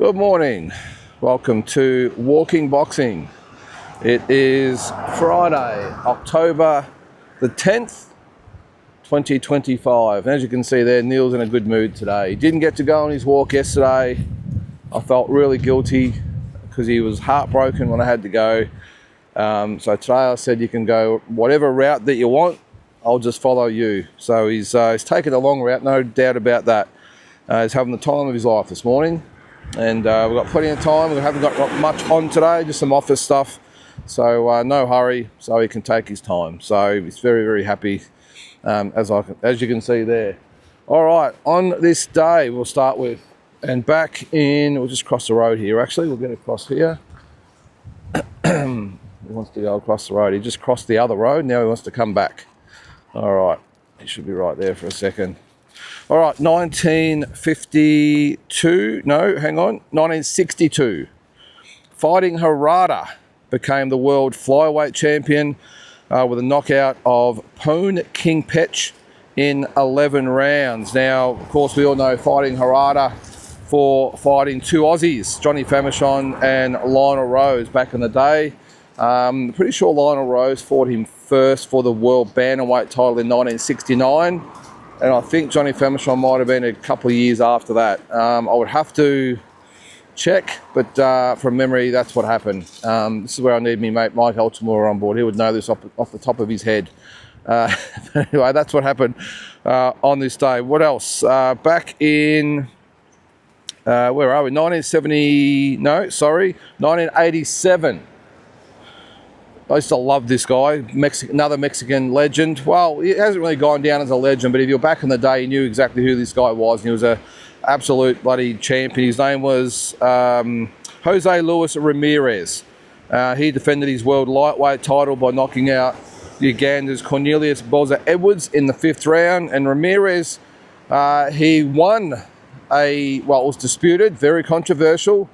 Good morning. Welcome to Walking Boxing. It is Friday, October the 10th, 2025. As you can see there, Neil's in a good mood today. He didn't get to go on his walk yesterday. I felt really guilty because he was heartbroken when I had to go. So today I said you can go whatever route that you want, I'll just follow you. So he's taken a long route, no doubt about that. He's having the time of his life this morning. And we've got plenty of time. We haven't got much on today, just some office stuff. So no hurry, so he can take his time. So he's very, very happy, as you can see there. All right, on this day, we'll start with, and back in, we'll just cross the road here actually. We'll get across here. He wants to go across the road. He just crossed the other road, now he wants to come back. All right, he should be right there for a second. All right, 1962. Fighting Harada became the world flyweight champion with a knockout of Poon King Pech in 11 rounds. Now, of course, we all know Fighting Harada for fighting two Aussies, Johnny Famechon and Lionel Rose back in the day. Pretty sure Lionel Rose fought him first for the world bantamweight title in 1969. And I think Johnny Famechon might have been a couple of years after that. I would have to check, but from memory, that's what happened. This is where I need me mate Mike Altamore on board. He would know this off the top of his head. Anyway, that's what happened on this day. What else? Back in, where are we? 1987. I used to love this guy, another Mexican legend. Well, he hasn't really gone down as a legend, but if you're back in the day, you knew exactly who this guy was, and he was an absolute bloody champion. His name was Jose Luis Ramirez. He defended his world lightweight title by knocking out Uganda's Cornelius Boza Edwards in the 5th round, and Ramirez, he won it was disputed, very controversial,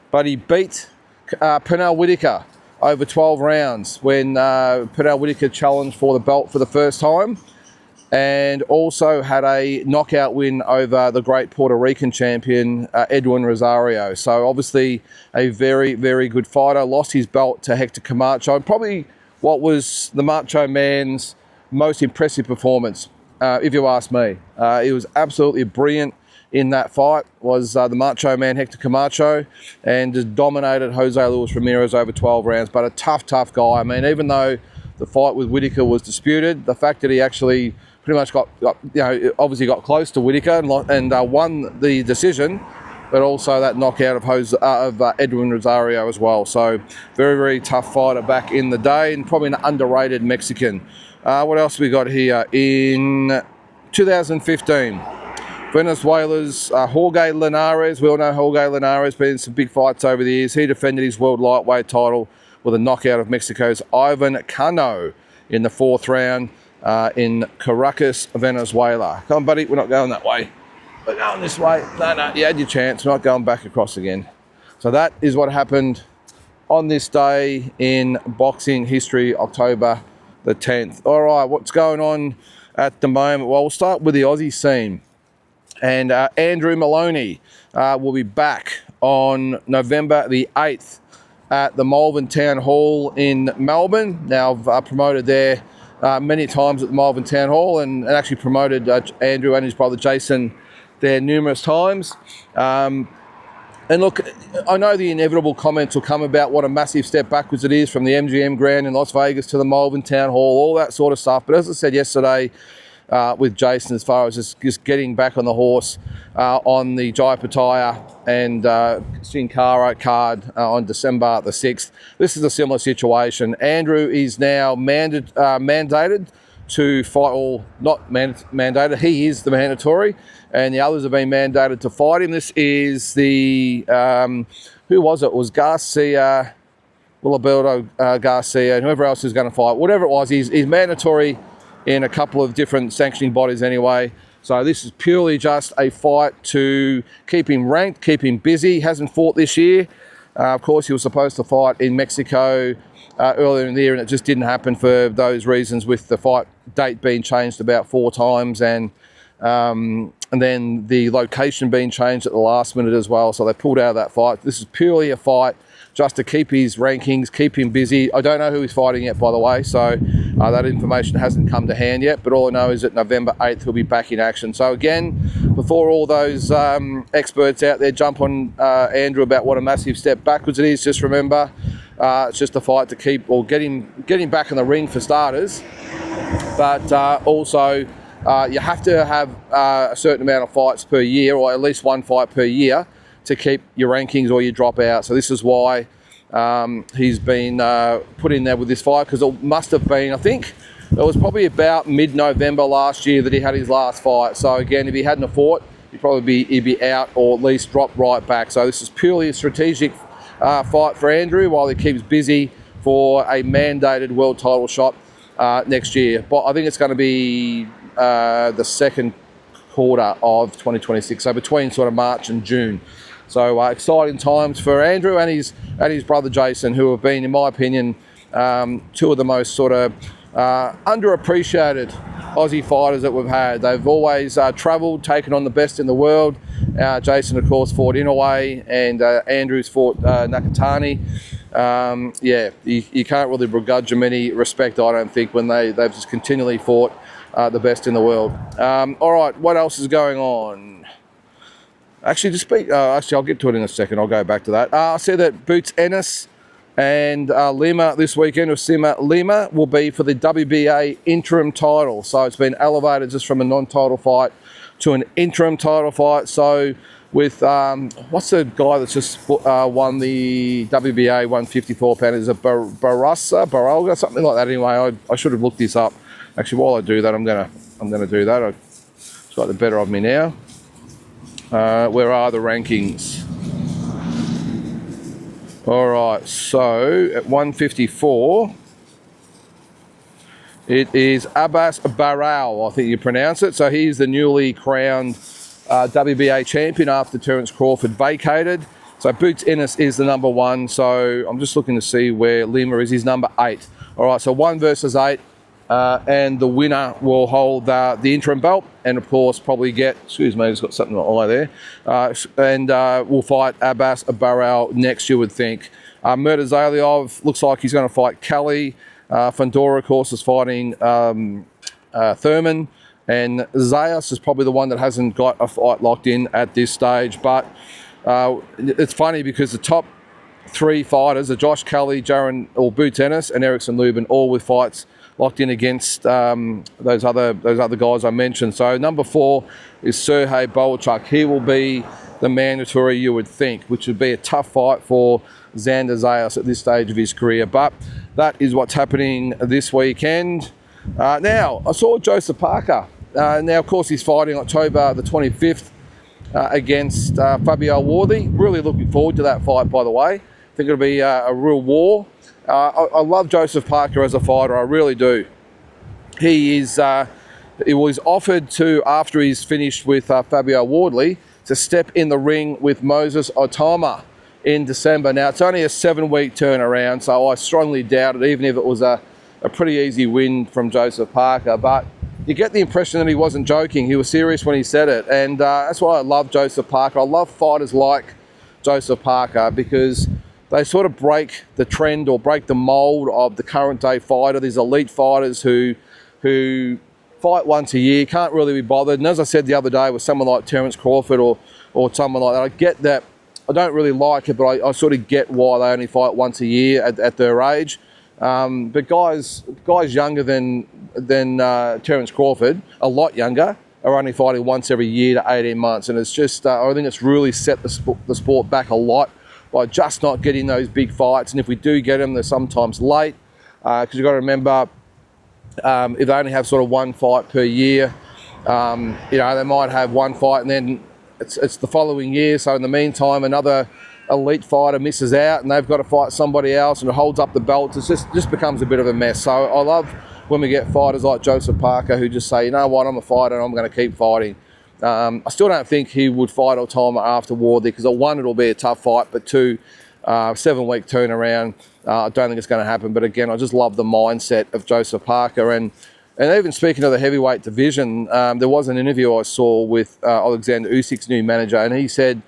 but he beat Pernell Whitaker over 12 rounds when Pernell Whitaker challenged for the belt for the first time, and also had a knockout win over the great Puerto Rican champion, Edwin Rosario. So obviously a very, very good fighter. Lost his belt to Hector Camacho. Probably what was the Macho Man's most impressive performance, if you ask me. It was absolutely brilliant in that fight, was the Macho Man Hector Camacho, and just dominated Jose Luis Ramirez over 12 rounds. But a tough guy. I mean, even though the fight with Whitaker was disputed, the fact that he actually pretty much obviously got close to Whitaker and won the decision, but also that knockout of Edwin Rosario as well. So very, very tough fighter back in the day, and probably an underrated Mexican. What else we got here? In 2015, Venezuela's Jorge Linares. We all know Jorge Linares, been in some big fights over the years. He defended his world lightweight title with a knockout of Mexico's Ivan Cano in the 4th round in Caracas, Venezuela. Come on, buddy, we're not going that way. We're going this way. No, you had your chance. We're not going back across again. So that is what happened on this day in boxing history, October the 10th. All right, what's going on at the moment? Well, we'll start with the Aussie scene. And Andrew Maloney will be back on November the 8th at the Malvern Town Hall in Melbourne. Now, I've promoted there many times at the Malvern Town Hall, and actually promoted Andrew and his brother Jason there numerous times. And look, I know the inevitable comments will come about what a massive step backwards it is from the MGM Grand in Las Vegas to the Malvern Town Hall, all that sort of stuff. But as I said yesterday, with Jason, as far as just getting back on the horse on the Jai Pataya and Sin Cara card on December the 6th. This is a similar situation. Andrew is now mandated to fight, or not mandated, he is the mandatory, and the others have been mandated to fight him. This is the, who was it? It was Garcia, Alberto Garcia, and whoever else is going to fight. Whatever it was, he's mandatory in a couple of different sanctioning bodies anyway. So this is purely just a fight to keep him ranked, keep him busy. He hasn't fought this year. Of course, he was supposed to fight in Mexico earlier in the year, and it just didn't happen for those reasons, with the fight date being changed about 4 times, and And then the location being changed at the last minute as well. So they pulled out of that fight. This is purely a fight just to keep his rankings, keep him busy. I don't know who he's fighting yet, by the way, so that information hasn't come to hand yet, but all I know is that November 8th he'll be back in action. So again, before all those experts out there jump on Andrew about what a massive step backwards it is, just remember, it's just a fight to keep, or get him back in the ring for starters, but also you have to have a certain amount of fights per year, or at least one fight per year, to keep your rankings or you drop out. So this is why he's been put in there with this fight, because it must have been, I think, it was probably about mid-November last year that he had his last fight. So again, if he hadn't have fought, he'd be out, or at least drop right back. So this is purely a strategic fight for Andrew while he keeps busy for a mandated world title shot next year. But I think it's going to be the second quarter of 2026, so between sort of March and June. So exciting times for Andrew and his brother Jason, who have been, in my opinion, two of the most sort of underappreciated Aussie fighters that we've had. They've always travelled, taken on the best in the world. Jason, of course, fought Inoue, and Andrew's fought Nakatani. Yeah, you can't really begrudge them any respect, I don't think, when they've just continually fought the best in the world. All right, what else is going on? Actually, I'll get to it in a second. I'll go back to that. I said that Boots Ennis and Lima this weekend, or Sima Lima, will be for the WBA interim title. So it's been elevated just from a non-title fight to an interim title fight. So with, what's the guy that's just won the WBA 154 pound? Is it Baralga, something like that? Anyway, I should have looked this up. Actually, while I do that, I'm gonna do that. It's got the better of me now. Where are the rankings? All right, so at 154, it is Abbas Barao, I think you pronounce it. So he's the newly crowned WBA champion after Terence Crawford vacated. So Boots Ennis is the number one. So I'm just looking to see where Lima is. He's number 8. All right, so 1 versus 8. And the winner will hold the interim belt, and of course probably get, excuse me, I just got something on my eye there, and will fight Abbas Barao next, you would think. Murtazaliev looks like he's going to fight Kelly. Fundora, of course, is fighting Thurman, and Zayas is probably the one that hasn't got a fight locked in at this stage. But it's funny because the top 3 fighters are Josh Kelly, Jaron or Boots Ennis, and Erickson Lubin, all with fights locked in against those other guys I mentioned. So number 4 is Sergey Bohachuk. He will be the mandatory, you would think, which would be a tough fight for Xander Zayas at this stage of his career. But that is what's happening this weekend. Now, I saw Joseph Parker. Now, of course, he's fighting October the 25th against Fabio Wardley. Really looking forward to that fight, by the way. I think it'll be a real war. I love Joseph Parker as a fighter, I really do. He was offered to, after he's finished with Fabio Wardley, to step in the ring with Moses Otama in December. Now, it's only a 7-week turnaround, so I strongly doubt it, even if it was a pretty easy win from Joseph Parker. But you get the impression that he wasn't joking. He was serious when he said it, and that's why I love Joseph Parker. I love fighters like Joseph Parker because they sort of break the trend or break the mold of the current day fighter. These elite fighters who fight once a year, can't really be bothered. And as I said the other day with someone like Terence Crawford or someone like that, I get that. I don't really like it, but I sort of get why they only fight once a year at their age. But guys younger than Terence Crawford, a lot younger, are only fighting once every year to 18 months. And it's just, I think it's really set the sport back a lot by just not getting those big fights. And if we do get them, they're sometimes late. Because you've got to remember, if they only have sort of 1 fight per year, they might have 1 fight and then it's the following year. So in the meantime, another elite fighter misses out and they've got to fight somebody else and it holds up the belts. It just becomes a bit of a mess. So I love when we get fighters like Joseph Parker who just say, you know what, I'm a fighter and I'm going to keep fighting. I still don't think he would fight Otama after Wardley because 1, it'll be a tough fight, but 2, 7-week turnaround, I don't think it's going to happen. But again, I just love the mindset of Joseph Parker, and And even speaking of the heavyweight division, there was an interview I saw with Alexander Usyk's new manager, and he said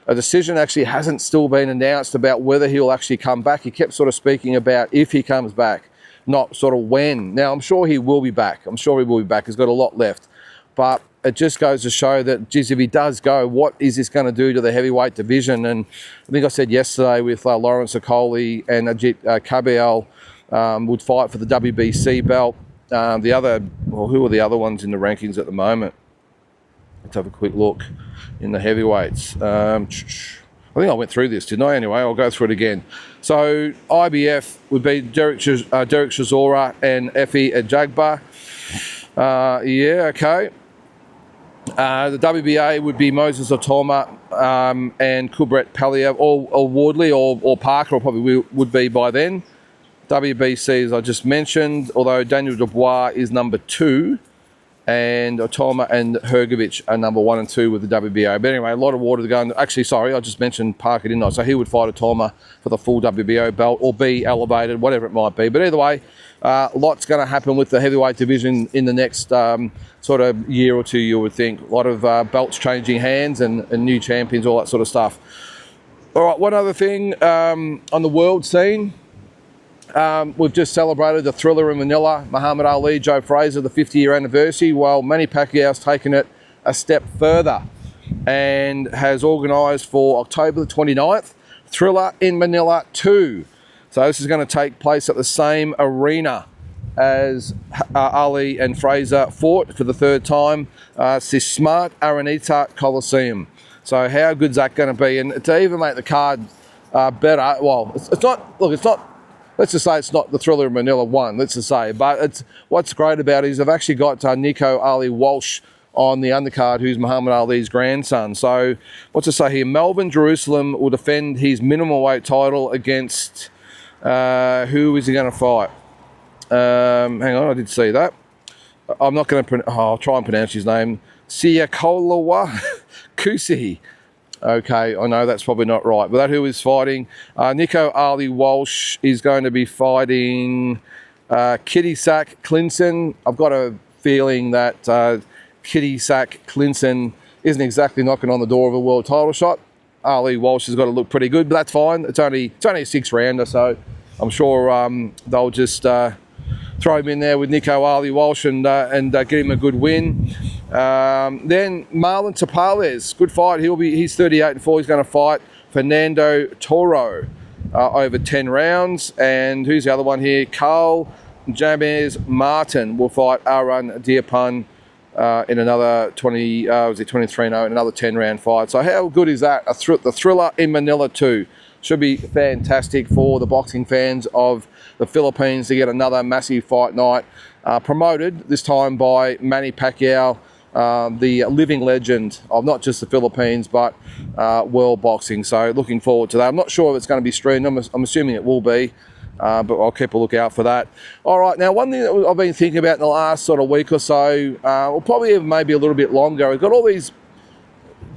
a decision actually hasn't still been announced about whether he'll actually come back. He kept sort of speaking about if he comes back, not sort of when. Now, I'm sure he will be back. I'm sure he will be back. He's got a lot left. But it just goes to show that, geez, if he does go, what is this going to do to the heavyweight division? And I think I said yesterday with Lawrence Okoli and Ajit Kabiel would fight for the WBC belt. The other, well, who are the other ones in the rankings at the moment? Let's have a quick look in the heavyweights. I think I went through this, didn't I? Anyway, I'll go through it again. So IBF would be Derek Chisora and Efe Ajagba. Yeah, okay. The WBA would be Moses Otoma and Kubrat Paliev, or Wardley or Parker, or probably would be by then. WBC, as I just mentioned, although Daniel Dubois is number 2, and Otoma and Hrgovic are number 1 and 2 with the WBA. But anyway, a lot of water to go. Actually, sorry, I just mentioned Parker, didn't I? So he would fight Otoma for the full WBO belt, or be elevated, whatever it might be. But either way, lots going to happen with the heavyweight division in the next sort of year or two, you would think. A lot of belts changing hands and new champions, all that sort of stuff. All right, one other thing on the world scene. We've just celebrated the Thriller in Manila, Muhammad Ali, Joe Frazier, the 50-year anniversary. Well, Manny Pacquiao's taken it a step further and has organised for October the 29th, Thriller in Manila 2. So this is going to take place at the same arena as Ali and Frazier fought for the third time, Smart Araneta Coliseum. So how good's that going to be? And to even make the card better, well, it's not, look, it's not, let's just say it's not the Thriller in Manila 1, let's just say. But it's what's great about it is they've actually got Nico Ali Walsh on the undercard, who's Muhammad Ali's grandson. So what's to say here? Melvin Jerusalem will defend his minimum weight title against, who is he going to fight? Hang on, I did see that. I'm not going to, I'll try and pronounce his name. Siakolawa Kusi. Okay, I know that's probably not right, but that who is fighting. Nico Ali Walsh is going to be fighting Kitty Sack Clinton. I've got a feeling that Kitty Sack Clinton isn't exactly knocking on the door of a world title shot. Ali Walsh has got to look pretty good, but that's fine. It's only a 6-rounder, so I'm sure they'll just throw him in there with Nico Ali Walsh and get him a good win. Then Marlon Tapales, good fight. He's 38-4. He's going to fight Fernando Toro over 10 rounds. And who's the other one here? Carl James Martin will fight Aaron Diapan in another 23-0 in another 10-round fight. So how good is that? The Thriller in Manila 2 should be fantastic for the boxing fans of the Philippines to get another massive fight night promoted, this time by Manny Pacquiao, the living legend of not just the Philippines, but world boxing. So looking forward to that. I'm not sure if it's going to be streamed. I'm assuming it will be, but I'll keep a lookout for that. All right, now one thing that I've been thinking about in the last sort of week or so, or probably even maybe a little bit longer, we've got all these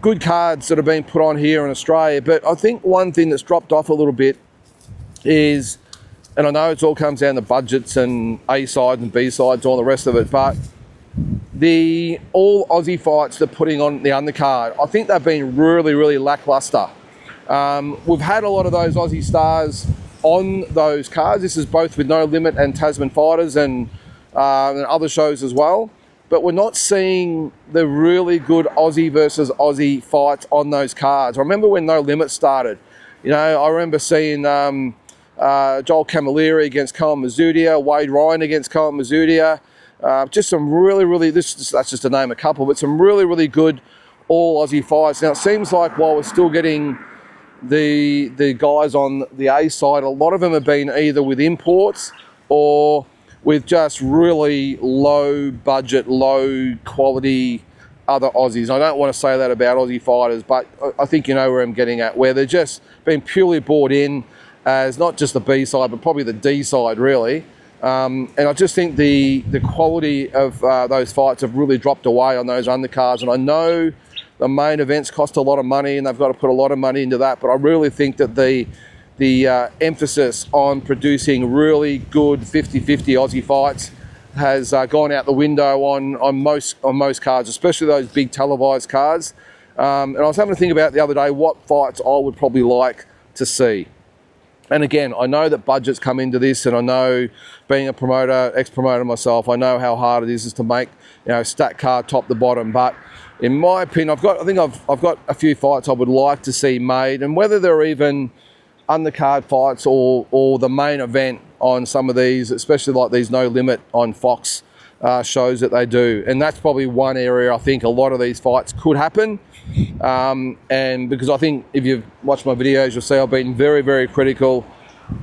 good cards that have been put on here in Australia, but I think one thing that's dropped off a little bit is, and I know it all comes down to budgets and A sides and B sides, all the rest of it, but the all Aussie fights they're putting on the undercard, I think they've been really, really lackluster. We've had a lot of those Aussie stars on those cards. This is both with No Limit and Tasman Fighters and other shows as well. But we're not seeing the really good Aussie versus Aussie fights on those cards. I remember when No Limit started. You know, I remember seeing Joel Camilleri against Colin Mazzutia, Wade Ryan against Colin Mazzutia. Just some really, that's just to name a couple, but some really good all Aussie fights. Now, it seems like while we're still getting the guys on the A side, a lot of them have been either with imports or with just really low budget, low quality other Aussies. I don't want to say that about Aussie fighters, but I think you know where I'm getting at, where they're just being purely brought in as not just the B side, but probably the D side, really. And I just think the quality of those fights have really dropped away on those undercards. And I know the main events cost a lot of money and they've got to put a lot of money into that, but I really think that the emphasis on producing really good 50-50 Aussie fights has gone out the window on most cards, especially those big televised cards. And I was having to think about the other day what fights I would probably like to see. And again, I know that budgets come into this, and I know, being a promoter, ex-promoter myself, I know how hard it is to make, stat card top to bottom. But in my opinion, I've got a few fights I would like to see made, and whether they're even undercard fights or the main event on some of these, especially like these No Limit on Fox shows that they do. And that's probably one area I think a lot of these fights could happen. And because I think if you've watched my videos, you'll see I've been very, very critical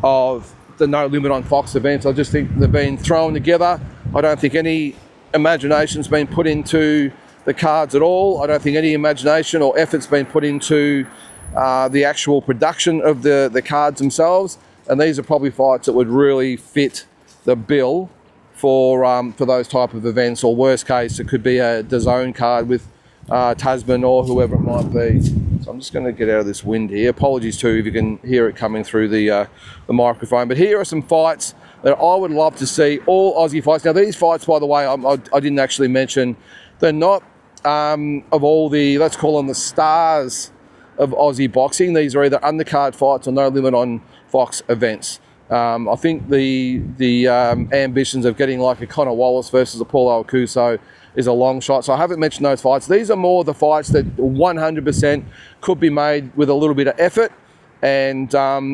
of the No Limit on Fox events. I just think they've been thrown together. I don't think any imagination's been put into the cards at all. I don't think any imagination or effort's been put into the actual production of the cards themselves. And these are probably fights that would really fit the bill for those type of events, or worst case, it could be a DAZN card with Tasman or whoever it might be. So I'm just going to get out of this wind here. Apologies too if you can hear it coming through the microphone. But here are some fights that I would love to see, all Aussie fights. Now these fights, by the way, I didn't actually mention, they're not of all the, let's call them the stars of Aussie boxing. These are either undercard fights or No Limit on Fox events. I think the ambitions of getting like a Conor Wallace versus a Paulo Alcuso is a long shot. So I haven't mentioned those fights. These are more the fights that 100% could be made with a little bit of effort, and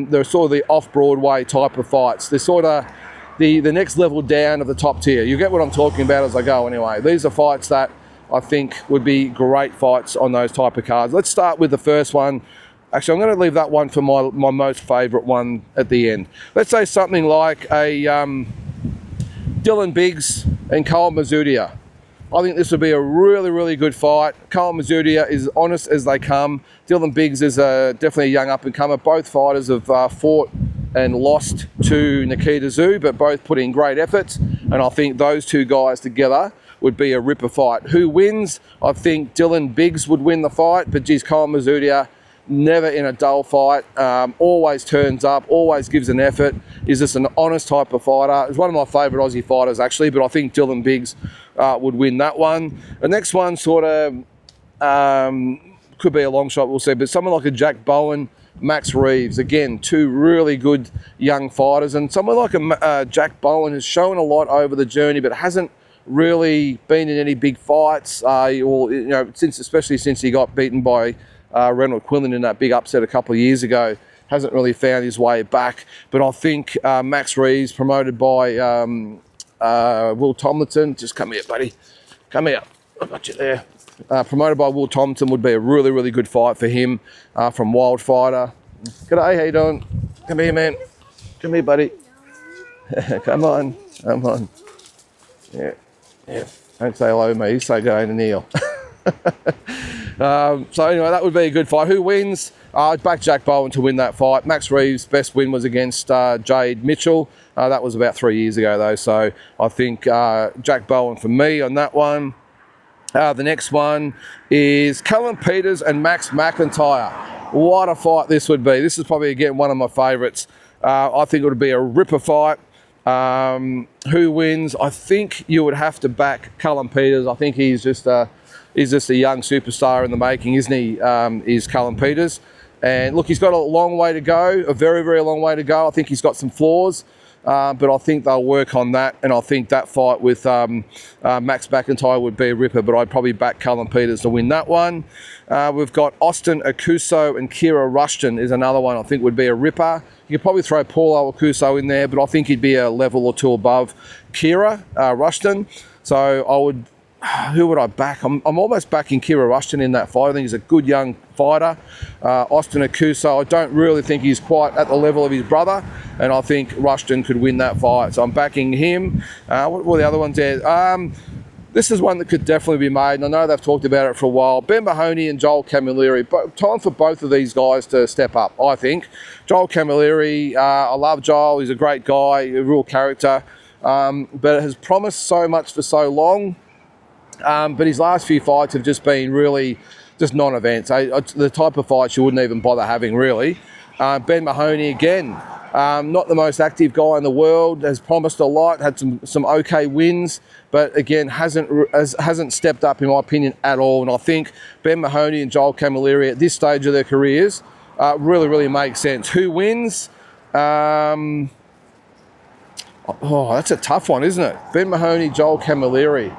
they're sort of the off-Broadway type of fights. They're sort of the next level down of the top tier. You get what I'm talking about as I go anyway. These are fights that I think would be great fights on those type of cards. Let's start with the first one. Actually, I'm going to leave that one for my most favourite one at the end. Let's say something like a Dylan Biggs and Cole Mazzutia. I think this would be a really, really good fight. Cole Mazzutia is honest as they come. Dylan Biggs is definitely a young up-and-comer. Both fighters have fought and lost to Nikita Tszyu, but both put in great efforts. And I think those two guys together would be a ripper fight. Who wins? I think Dylan Biggs would win the fight, but geez, Cole Mazzutia, never in a dull fight, always turns up, always gives an effort, is just an honest type of fighter. He's one of my favourite Aussie fighters actually, but I think Dylan Biggs would win that one. The next one sort of could be a long shot, we'll see, but someone like a Jack Bowen, Max Reeves, again, two really good young fighters, and someone like a Jack Bowen has shown a lot over the journey, but hasn't really been in any big fights, especially since he got beaten by Reynold Quinlan in that big upset a couple of years ago. Hasn't really found his way back. But I think Max Reeves, promoted by Will Tomlinson, just come here, buddy. Come here. I got you there. Promoted by Will Tomlinson would be a really, really good fight for him from Wildfighter. G'day, how you doing? Come here, man. Come here, buddy. Come on. Come on. Yeah. Don't say hello to me. Say g'day to Neil. So anyway, that would be a good fight. Who wins? I'd back Jack Bowen to win that fight. Max Reeves' best win was against Jade Mitchell. That was about 3 years ago though, so I think Jack Bowen for me on that one. The next one is Callum Peters and Max McIntyre. What a fight this would be. This is probably, again, one of my favourites. I think it would be a ripper fight. Who wins? I think you would have to back Callum Peters. I think he's just a young superstar in the making, isn't he? Is Callum Peters. And look, he's got a long way to go, a very, very long way to go. I think he's got some flaws, but I think they'll work on that. And I think that fight with Max McIntyre would be a ripper, but I'd probably back Callum Peters to win that one. We've got Austin Akuso and Kira Rushton is another one I think would be a ripper. You could probably throw Paulo Alcuso in there, but I think he'd be a level or two above Kira Rushton. So who would I back? I'm almost backing Kira Rushton in that fight. I think he's a good young fighter. Austin Akuso, I don't really think he's quite at the level of his brother, and I think Rushton could win that fight. So I'm backing him. What were the other ones there? This is one that could definitely be made, and I know they've talked about it for a while. Ben Mahoney and Joel Camilleri. Time for both of these guys to step up, I think. Joel Camilleri, I love Joel. He's a great guy, a real character, but has promised so much for so long. But his last few fights have just been really just non-events. The type of fights you wouldn't even bother having, really. Ben Mahoney, again, Not the most active guy in the world, has promised a lot, had some okay wins, but again, hasn't stepped up, in my opinion, at all. And I think Ben Mahoney and Joel Camilleri at this stage of their careers really make sense. Who wins? Oh, that's a tough one, isn't it? Ben Mahoney, Joel Camilleri.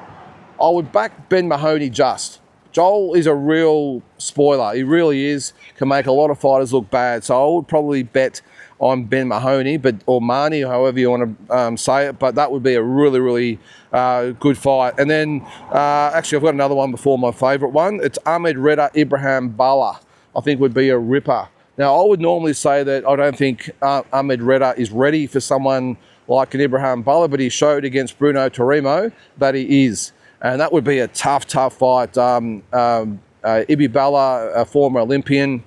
I would back Ben Mahoney just. Joel is a real spoiler. He really is. Can make a lot of fighters look bad. So I would probably bet on Ben Mahoney, or Marnie, however you want to say it. But that would be a really good fight. And then, actually, I've got another one before my favourite one. It's Ahmed Reda, Ibrahim Bala. I think would be a ripper. Now, I would normally say that I don't think Ahmed Reda is ready for someone like an Ibrahim Bala, but he showed against Bruno Tarimo that he is. And that would be a tough fight. Ibi Bala, a former Olympian,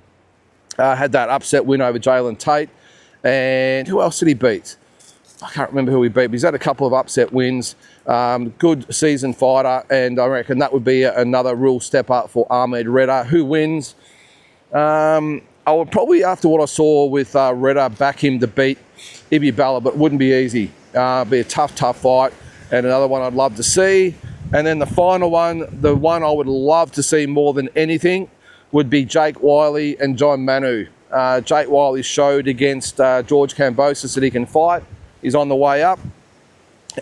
had that upset win over Jalen Tate. And who else did he beat? I can't remember who he beat, but he's had a couple of upset wins. Good seasoned fighter, and I reckon that would be another real step up for Ahmed Reda. Who wins? I would probably, after what I saw with Reda, back him to beat Ibi Bala, but it wouldn't be easy. Be a tough fight, and another one I'd love to see. And then the final one, the one I would love to see more than anything, would be Jake Wiley and John Manu. Jake Wiley showed against George Kambosos that he can fight. He's on the way up,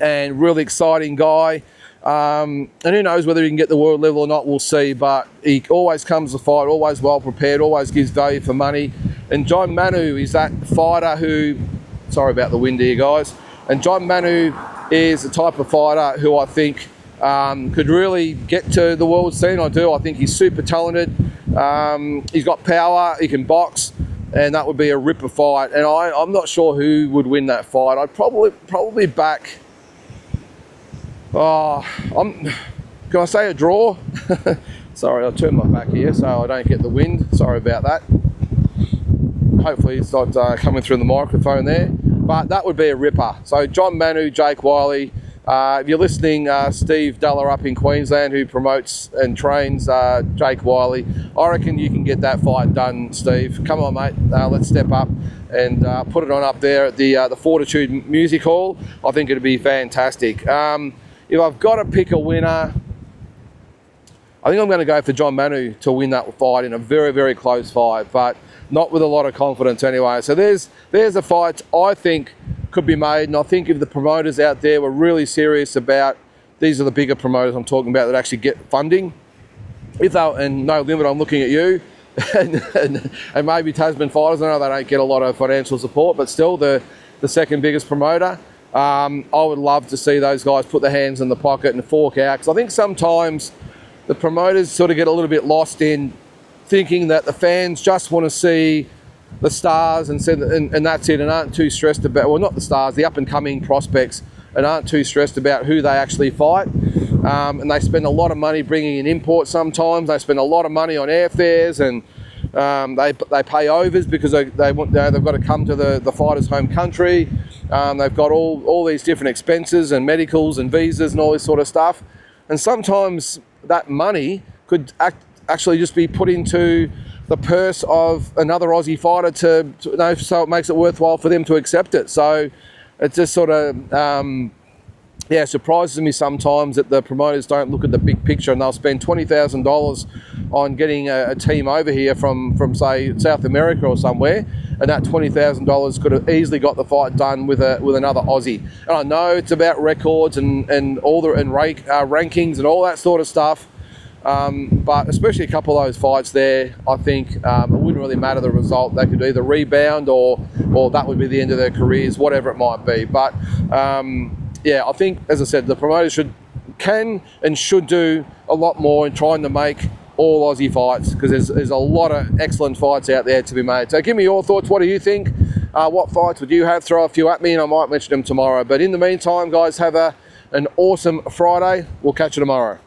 and really exciting guy. And who knows whether he can get the world level or not, we'll see. But he always comes to fight, always well prepared, always gives value for money. And John Manu is that fighter who, sorry about the wind here, guys. And John Manu is the type of fighter who I think could really get to the world scene. I think he's super talented. He's got power, he can box, and that would be a ripper fight. And I'm not sure who would win that fight. I'd probably back, can I say a draw? Sorry, I'll turn my back here so I don't get the wind. Sorry about that. Hopefully it's not coming through the microphone there. But that would be a ripper. So John Manu, Jake Wiley. If you're listening, Steve Duller up in Queensland, who promotes and trains Jake Wiley, I reckon you can get that fight done, Steve. Come on, mate. Let's step up and put it on up there at the Fortitude Music Hall. I think it'd be fantastic. If I've got to pick a winner, I think I'm going to go for John Manu to win that fight in a very close fight, but not with a lot of confidence anyway. So there's a fight I think could be made, and I think if the promoters out there were really serious about, these are the bigger promoters I'm talking about that actually get funding, and No Limit, I'm looking at you, and maybe Tasman Fighters, I know they don't get a lot of financial support, but still the second biggest promoter. I would love to see those guys put their hands in the pocket and fork out, because I think sometimes the promoters sort of get a little bit lost in thinking that the fans just want to see the stars and that's it, and aren't too stressed about, well, not the stars, the up-and-coming prospects, and aren't too stressed about who they actually fight. And they spend a lot of money bringing in imports sometimes. They spend a lot of money on airfares, and they pay overs because they've got to come to the fighter's home country. They've got all these different expenses and medicals and visas and all this sort of stuff. And sometimes that money could actually just be put into the purse of another Aussie fighter so it makes it worthwhile for them to accept it. So it just sort of surprises me sometimes that the promoters don't look at the big picture, and they'll spend $20,000 on getting a team over here from say South America or somewhere, and that $20,000 could have easily got the fight done with another Aussie. And I know it's about records and rankings and all that sort of stuff. But especially a couple of those fights there, I think it wouldn't really matter the result. They could either rebound or that would be the end of their careers, whatever it might be. But I think, as I said, the promoters can and should do a lot more in trying to make all Aussie fights, because there's a lot of excellent fights out there to be made. So give me your thoughts. What do you think? What fights would you have? Throw a few at me and I might mention them tomorrow. But in the meantime, guys, have an awesome Friday. We'll catch you tomorrow.